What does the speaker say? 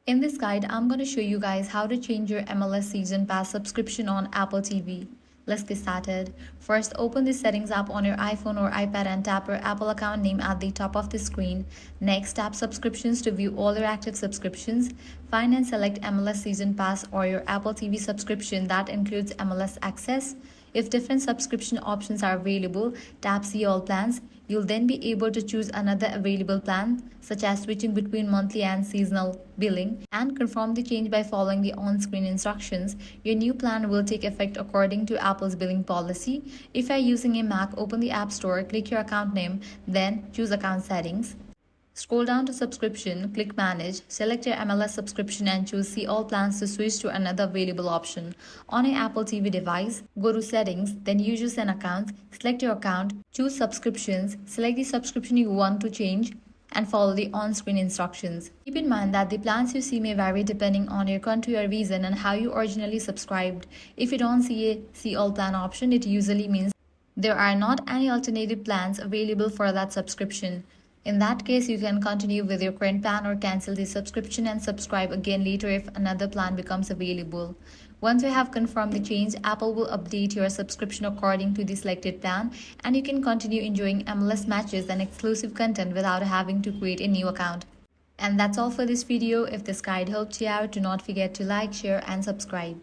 In this guide, I'm going to show you guys how to change your MLS Season Pass subscription on Apple TV. Let's get started. First, open the Settings app on your iPhone or iPad and tap your Apple account name at the top of the screen. Next, tap Subscriptions to view all your active subscriptions. Find and select MLS Season Pass or your Apple TV subscription that includes MLS Access. If different subscription options are available, tap See All Plans. You'll then be able to choose another available plan, such as switching between monthly and seasonal billing, and confirm the change by following the on-screen instructions. Your new plan will take effect according to Apple's billing policy. If you're using a Mac, open the App Store, click your account name, then choose Account Settings. Scroll down to Subscription, click Manage, select your MLS subscription and choose See All Plans to switch to another available option. On your Apple TV device, go to Settings, then Users and Accounts, select your account, choose Subscriptions, select the subscription you want to change, and follow the on-screen instructions. Keep in mind that the plans you see may vary depending on your country or region and how you originally subscribed. If you don't see a See All Plan option, it usually means there are not any alternative plans available for that subscription. In that case, you can continue with your current plan or cancel the subscription and subscribe again later if another plan becomes available. Once you have confirmed the change, Apple will update your subscription according to the selected plan, and you can continue enjoying MLS matches and exclusive content without having to create a new account. And that's all for this video. If this guide helped you out, do not forget to like, share, and subscribe.